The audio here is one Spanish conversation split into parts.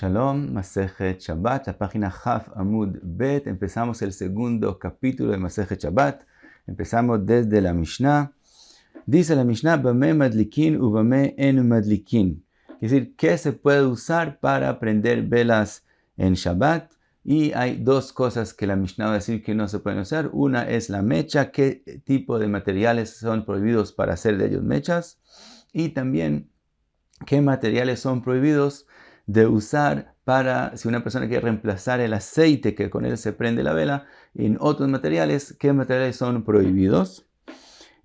Shalom, Masejet Shabbat, la página Haf Amud Bet. Empezamos el segundo capítulo de Masejet Shabbat. Empezamos desde la Mishnah. Dice la Mishnah, Bame madlikin u bame en madlikin. Es decir, ¿qué se puede usar para prender velas en Shabbat? Y hay dos cosas que la Mishnah va a decir que no se pueden usar. Una es la mecha, qué tipo de materiales son prohibidos para hacer de ellos mechas. Y también, qué materiales son prohibidos de usar para, si una persona quiere reemplazar el aceite que con él se prende la vela, en otros materiales, qué materiales son prohibidos.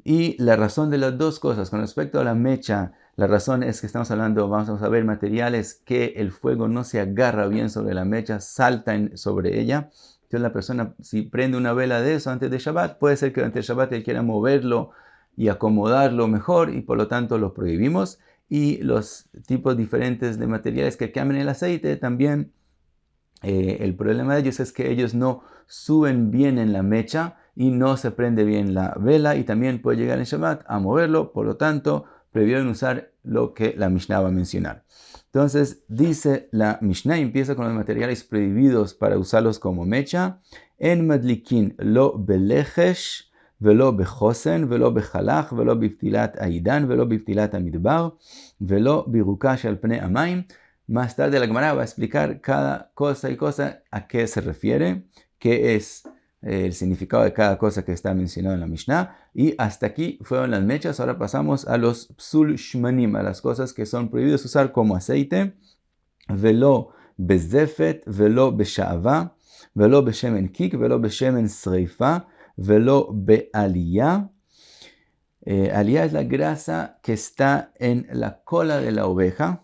Y la razón de las dos cosas, con respecto a la mecha, la razón es que estamos hablando, vamos a ver materiales que el fuego no se agarra bien sobre la mecha, saltan sobre ella. Entonces la persona, si prende una vela de eso antes de Shabbat, puede ser que antes de Shabbat él quiera moverlo y acomodarlo mejor y por lo tanto lo prohibimos. Y los tipos diferentes de materiales que cambian el aceite también, el problema de ellos es que ellos no suben bien en la mecha y no se prende bien la vela y también puede llegar en Shabbat a moverlo, por lo tanto prohibieron usar lo que la Mishnah va a mencionar. Entonces dice la Mishnah, empieza con los materiales prohibidos para usarlos como mecha. En madlikin lo belechesh velo bechosen velo bechalach velo biftilat aidan velo biftilat amidbar velo birukash al pnei amaim. Más tarde la Gemara va a explicar cada cosa y cosa a qué se refiere, qué es el significado de cada cosa que está mencionado en la Mishnah. Y hasta aquí fueron las mechas. Ahora pasamos a los psul shmanim, a las cosas que son prohibidas usar como aceite. Velo bezefet, velo besha'ava, velo beshemen kik, velo beshemen sreifa, velo be'aliyah. Aliyah es la grasa que está en la cola de la oveja.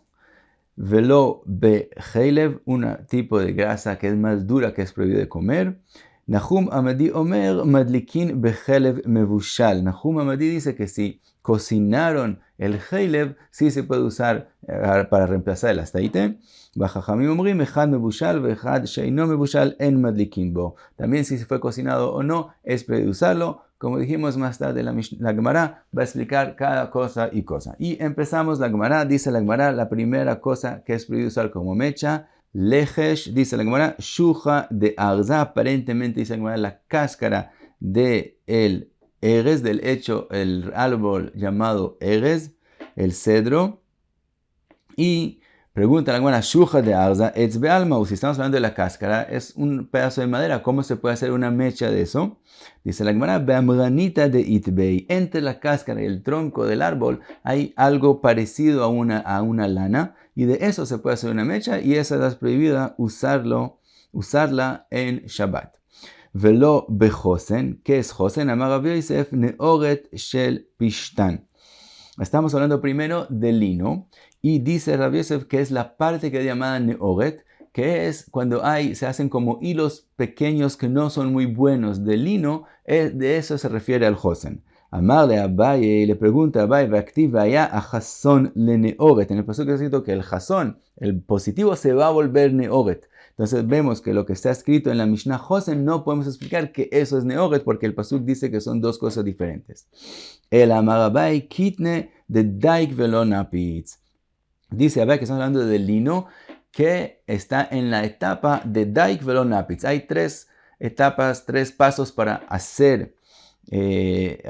Velo bechelev, un tipo de grasa que es más dura, que es prohibido de comer. Nahum Amadi Omer madlikin bechelev mevushal. Nahum Amadi dice que si cocinaron el chelev, sí se puede usar para reemplazar el aceite. Bajajamim omrim echad mevushal vechad sheino mevushal en madlikin bo. También si se fue cocinado o no, es prohibido usarlo. Como dijimos más tarde, la Gemara va a explicar cada cosa y cosa. Y empezamos la Gemara, dice la Gemara, la primera cosa que es prohibido usar como mecha, lechesh, dice la Gemara, shuja de arza, aparentemente dice la Gemara, la cáscara del erez, del hecho, el árbol llamado erez, el cedro. Y pregunta la Gemara, shuja de arza, etzbe alma, si estamos hablando de la cáscara, es un pedazo de madera, ¿cómo se puede hacer una mecha de eso? Dice la Gemara, be'amranita de itbei, entre la cáscara y el tronco del árbol hay algo parecido a una lana, y de eso se puede hacer una mecha, y esa es prohibida usarla en Shabbat. Velo bechosen, ¿qué es chosen? Amar Rav Yosef, neoret shel pishtan. Estamos hablando primero de lino, y dice Rav Yosef que es la parte que es llamada neoret, que es cuando se hacen como hilos pequeños que no son muy buenos de lino, de eso se refiere al chosen. Amarle a Abaye, le pregunta a Abaye, va'activa ya a jason le neoret. En el pasuk está escrito que el jason, el positivo, se va a volver neoret. Entonces vemos que lo que está escrito en la Mishnah Chosen no podemos explicar que eso es neoret porque el pasuk dice que son dos cosas diferentes. El amar Abaye kitne de daik velo napitz. Dice Abaye que estamos hablando de lino que está en la etapa de daik velo napitz. Hay tres etapas, tres pasos para hacer,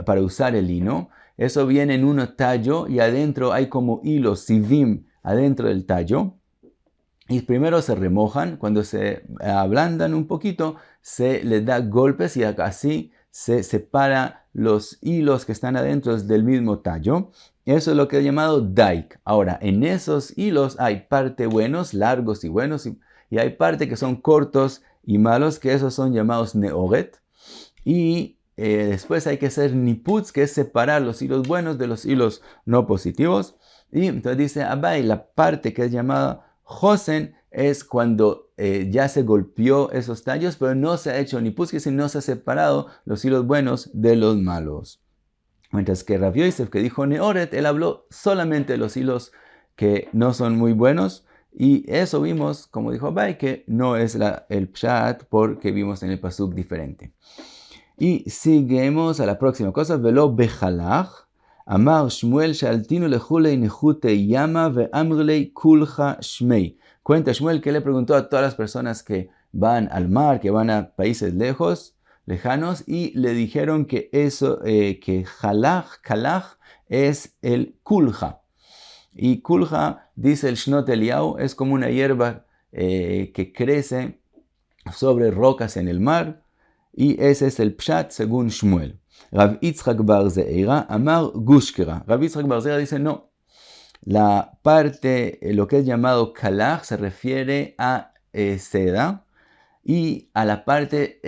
para usar el lino. Eso viene en un tallo y adentro hay como hilos, sivim, adentro del tallo. Y primero se remojan, cuando se ablandan un poquito, se les da golpes y así se separa los hilos que están adentro del mismo tallo. Eso es lo que es llamado daik. Ahora, en esos hilos hay parte buenos, largos y buenos, y hay parte que son cortos y malos, que esos son llamados neoret. Y después hay que hacer niputz, que es separar los hilos buenos de los hilos no positivos. Y entonces dice Abaye, la parte que es llamada chosen es cuando ya se golpeó esos tallos, pero no se ha hecho niputz, que es no se ha separado los hilos buenos de los malos. Mientras que Rav Yosef, que dijo neoret, él habló solamente de los hilos que no son muy buenos. Y eso vimos, como dijo Abaye, que no es el pshat porque vimos en el pasuk diferente. Y seguimos a la próxima cosa. Velo bechalach. Amar Shmuel Shaltinu lechulei nechute yama ve'amrlei kulcha shmei. Cuenta Shmuel que le preguntó a todas las personas que van al mar, que van a países lejanos, y le dijeron que eso, que kalach es el kulja. Y kulja, dice el Shnot Eliyahu, es como una hierba que crece sobre rocas en el mar, y ese es el pshat según Shmuel. Rav Yitzchak bar Zeira amar gushkera. Rav Yitzchak bar Zeira dice no. La parte, lo que es llamado kalach, se refiere a seda, y a la parte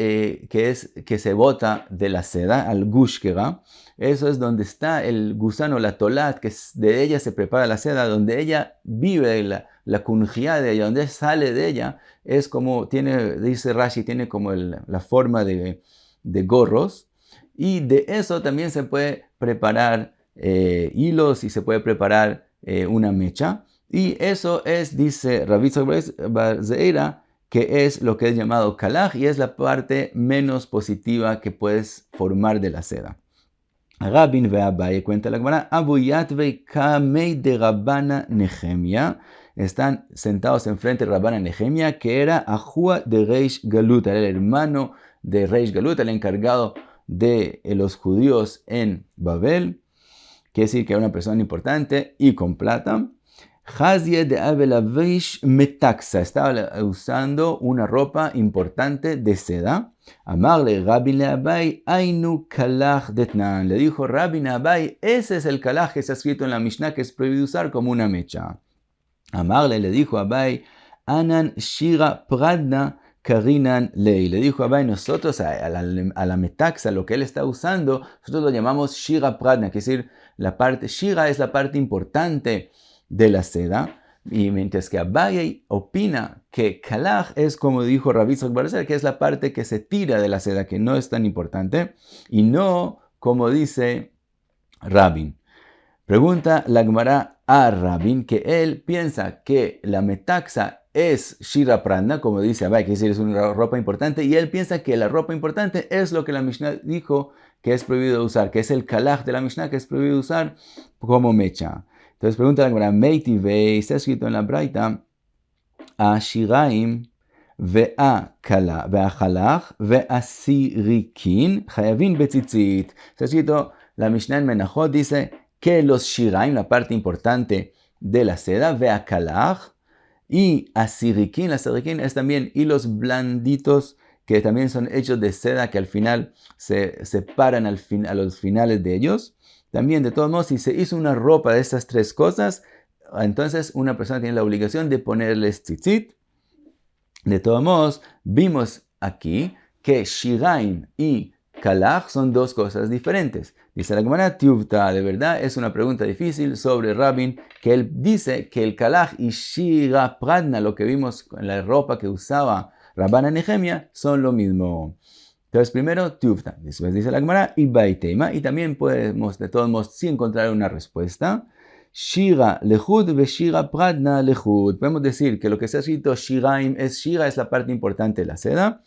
que se bota de la seda, al gushkera. Eso es donde está el gusano, la tolat, que de ella se prepara la seda, donde ella vive, la kunjia de ella, donde sale de ella, es como, dice Rashi, tiene como la forma de gorros, y de eso también se puede preparar hilos y se puede preparar una mecha, y eso es, dice Rav Yitzchak bar Zeira, que es lo que es llamado kalach, y es la parte menos positiva que puedes formar de la seda. Rabin ve Abaye, cuenta la Gemara, Abuyat ve kamei de Rabana Nehemia, están sentados enfrente de Rabana Nehemia, que era Ajua de Reish Galut, era el hermano de Reish Galut, el encargado de los judíos en Babel, quiere decir que era una persona importante y con plata. Hazie de Abelavish Metaxa, estaba usando una ropa importante de seda. Amarle Rabbi Abai Ainu Kalach Detnan, le dijo Rabbi Abai, ese es el kalach que está escrito en la Mishnah que es prohibido usar como una mecha. Amarle le dijo Abai Anan Shira Pradna Karinan Lei, le dijo Abai, nosotros a la metaxa, lo que él está usando, nosotros lo llamamos Shira Pradna, que es decir, la parte Shira es la parte importante de la seda, y mientras que Abaye opina que kalach es como dijo Rav Yitzchak bar Zeira, que es la parte que se tira de la seda, que no es tan importante, y no como dice Rabin. Pregunta la Gemara a Rabin, que él piensa que la metaxa es Shira Pradna, como dice Abaye, que es decir, es una ropa importante, y él piensa que la ropa importante es lo que la Mishnah dijo que es prohibido usar, que es el kalach de la Mishnah que es prohibido usar como mecha. Entonces pregunta la Gemara, Meiti ve, está escrito en la Braita, a Shiraim ve'a kala, ve'a chalach, ve'a sirikin, chayavin betzitzit. Está escrito, la Mishnah en Menachot dice que los Shiraim, la parte importante de la seda, ve'a kalach, y asirikin, la sirikin es también hilos blanditos que también son hechos de seda que al final se separan a los finales de ellos. También, de todos modos, si se hizo una ropa de estas tres cosas, entonces una persona tiene la obligación de ponerles tzitzit. De todos modos, vimos aquí que shiraim y kalach son dos cosas diferentes. Dice la Gemara, Tiuvta, de verdad es una pregunta difícil sobre Rabin, que él dice que el kalach y shira pradna, lo que vimos en la ropa que usaba Rabana Nehemia, son lo mismo. Entonces primero Tiuvta, después dice la Gemara y Baitema, y también podemos de todos modos sí encontrar una respuesta. Shira lechud ve shira pradna lechud. Podemos decir que lo que está escrito shiraim es shira, es la parte importante de la seda.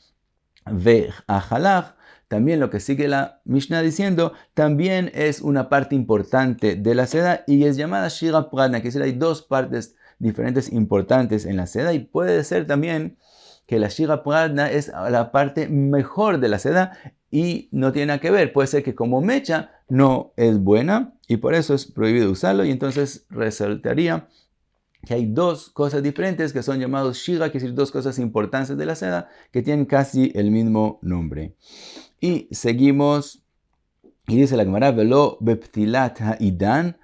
Ve ajalach, también lo que sigue la Mishnah diciendo, también es una parte importante de la seda y es llamada shira pradna, que es decir, hay dos partes diferentes importantes en la seda, y puede ser también que la shira pradna es la parte mejor de la seda y no tiene nada que ver. Puede ser que como mecha no es buena y por eso es prohibido usarlo, y entonces resaltaría que hay dos cosas diferentes que son llamados shira, que es decir, dos cosas importantes de la seda que tienen casi el mismo nombre. Y seguimos, y dice la Gemara, velo beptilat ha'idan,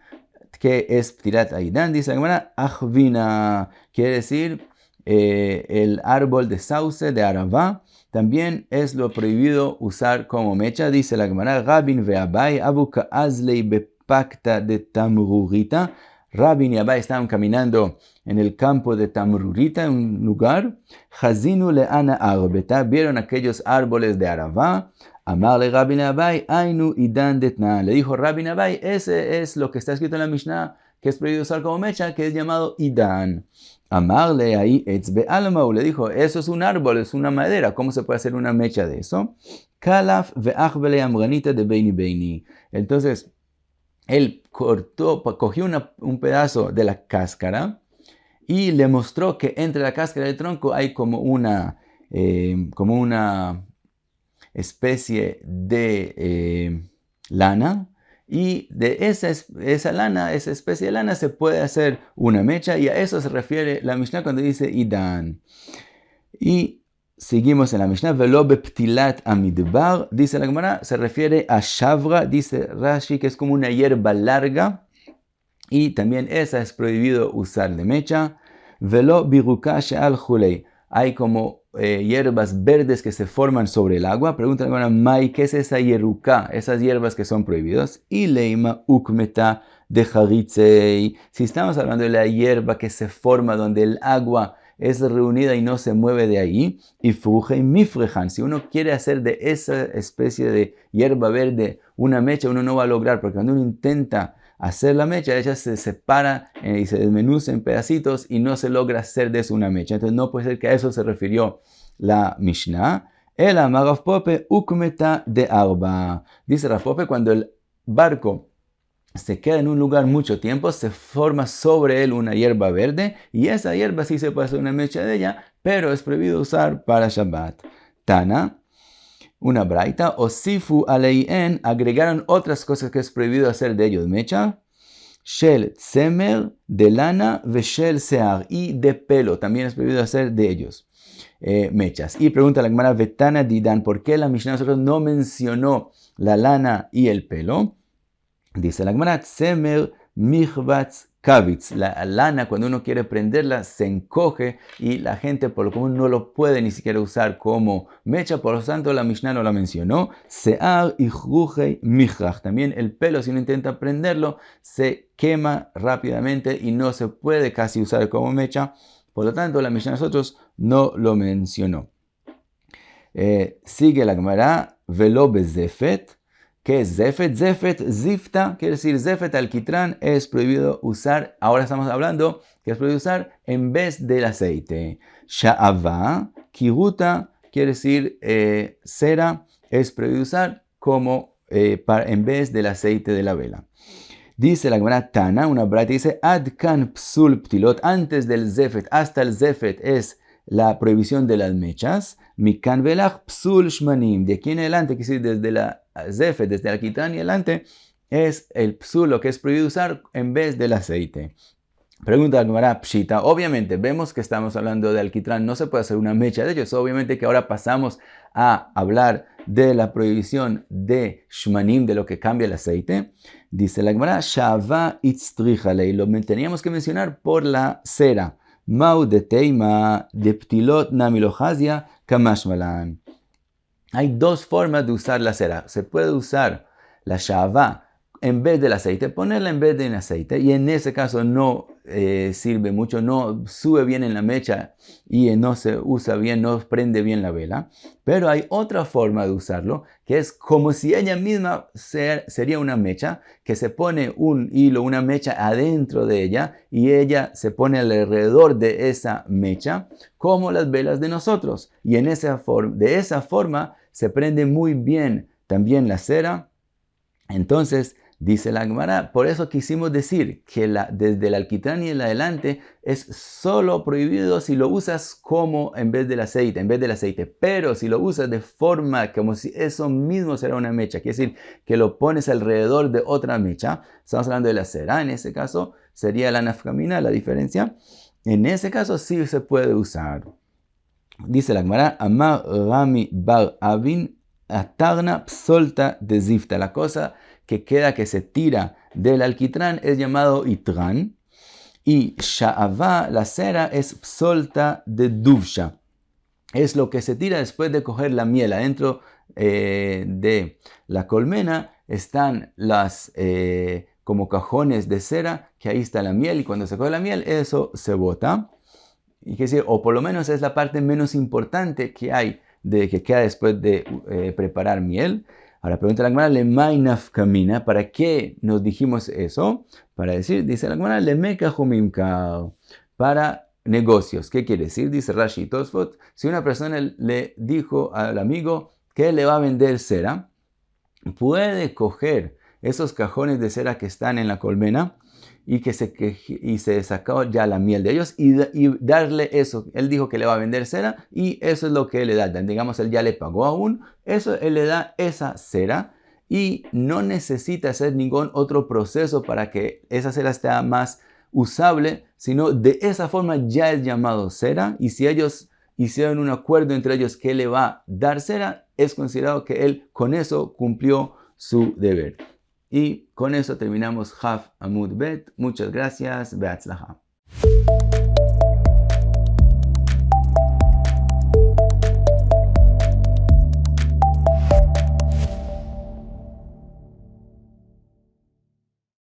que es ptilat ha'idan, dice la Gemara, achvina, quiere decir el árbol de sauce de Arava, también es lo prohibido usar como mecha. Dice la Gemara, Rabin ve Abai abu ka'azlei bepakta de Tamrurita. Rabin y Abai estaban caminando en el campo de Tamrurita, un lugar. Chazinu le'ana arbeta, vieron aquellos árboles de Arava. Amarle Rabin Abai ainu idan detna. Le dijo Rabin Abai, ese es lo que está escrito en la Mishnah, que es prohibido usar como mecha, que es llamado idan. Amarle ahí etzbe almau, le dijo, eso es un árbol, es una madera, ¿cómo se puede hacer una mecha de eso? Kalaf ve'achbele amranita de beini beini. Entonces, él cogió un pedazo de la cáscara y le mostró que entre la cáscara y el tronco hay como una especie de lana, y de esa lana, esa especie de lana, se puede hacer una mecha, y a eso se refiere la Mishnah cuando dice Idan. Y seguimos en la Mishnah, velo beptilat amidbar, dice la Gemara, se refiere a shavra, dice Rashi, que es como una hierba larga, y también esa es prohibido usar de mecha. Velo biruka she'al chulei, hay como hierbas verdes que se forman sobre el agua. Pregunta la Gemara, Mai, ¿qué es esa yeruka? Esas hierbas que son prohibidas. Y leima ukmeta de haritzei, si estamos hablando de la hierba que se forma donde el agua es reunida y no se mueve de ahí, y fruje y mifrejan, si uno quiere hacer de esa especie de hierba verde una mecha, uno no va a lograr, porque cuando uno intenta hacer la mecha, ella se separa y se desmenuza en pedacitos y no se logra hacer de eso una mecha. Entonces no puede ser que a eso se refirió la Mishnah. El amar Rav Pope ukmeta de arba. Dice Rav Pope, cuando el barco se queda en un lugar mucho tiempo, se forma sobre él una hierba verde, y esa hierba sí se puede hacer una mecha de ella, pero es prohibido usar para Shabbat. Tana, una braita, o sifu aleien, agregaron otras cosas que es prohibido hacer de ellos mecha, shel tzemer, de lana, ve shel sear, y de pelo, también es prohibido hacer de ellos mechas. Y pregunta la Gemara, vetana didan, ¿por qué la Mishnah nosotros no mencionó la lana y el pelo? Dice la Gemara, tzemer michvatz kavitz, la lana cuando uno quiere prenderla se encoge y la gente por lo común no lo puede ni siquiera usar como mecha, por lo tanto la Mishnah no la mencionó. Sear y jrujei michrach, también el pelo si uno intenta prenderlo se quema rápidamente y no se puede casi usar como mecha, por lo tanto la Mishnah nosotros no lo mencionó. Sigue la Gemara, velo bezefet. ¿Qué es zefet? Zefet, zifta, quiere decir zefet alquitrán, es prohibido usar, ahora estamos hablando que es prohibido usar en vez del aceite. Sha'ava, kiruta, quiere decir cera, es prohibido usar como en vez del aceite de la vela. Dice la Gemara Tana, una braita dice, adkan psul ptilot, antes del zefet hasta el zefet es la prohibición de las mechas. Mikan velach psul shmanim, de aquí en adelante, que decir desde la zefet, desde el alquitrán y adelante, es el psul lo que es prohibido usar en vez del aceite. Pregunta la Gemara pshita, obviamente vemos que estamos hablando de alquitrán, no se puede hacer una mecha de ellos, obviamente que ahora pasamos a hablar de la prohibición de shmanim, de lo que cambia el aceite. Dice la Gemara, shava itztrichalei, lo teníamos que mencionar por la cera. Mau de teima de ptilot namilohazia kamashmalan. Hay dos formas de usar la cera. Se puede usar la shava en vez del aceite, ponerla en vez del aceite, y en ese caso no sirve mucho, no sube bien en la mecha y no se usa bien, no prende bien la vela. Pero hay otra forma de usarlo, que es como si ella misma sería una mecha, que se pone un hilo, una mecha adentro de ella, y ella se pone alrededor de esa mecha, como las velas de nosotros. Y de esa forma se prende muy bien también la cera. Entonces, dice la Gemara, por eso quisimos decir que desde el alquitrán y en adelante es solo prohibido si lo usas como en vez del aceite, pero si lo usas de forma como si eso mismo será una mecha, quiere decir que lo pones alrededor de otra mecha, estamos hablando de la cera, en ese caso sería la nafkamina, la diferencia, en ese caso sí se puede usar. Dice la Gemara, Amar Rami Bar Avin Atarna Psolta de Zifta, la cosa que queda, que se tira del alquitrán, es llamado itrán. Y sha'ava, la cera, es psolta de duvsha. Es lo que se tira después de coger la miel. Adentro de la colmena están las como cajones de cera, que ahí está la miel, y cuando se coge la miel, eso se bota. Y que decir, o por lo menos es la parte menos importante que hay, que queda después de preparar miel. Ahora pregunta la Gemara, lemay nafkamina, ¿para qué nos dijimos eso? Para decir, dice la Gemara, lemeka humimka, para negocios. ¿Qué quiere decir? Dice Rashi Tosfot, si una persona le dijo al amigo que le va a vender cera, puede coger esos cajones de cera que están en la colmena y se sacó ya la miel de ellos y darle eso. Él dijo que le va a vender cera y eso es lo que él le da. Digamos, él ya le pagó aún, eso él le da esa cera y no necesita hacer ningún otro proceso para que esa cera esté más usable, sino de esa forma ya es llamado cera, y si ellos hicieron un acuerdo entre ellos que le va a dar cera, es considerado que él con eso cumplió su deber. Y con eso terminamos Haf Amud Bet. Muchas gracias. Beatzlaha.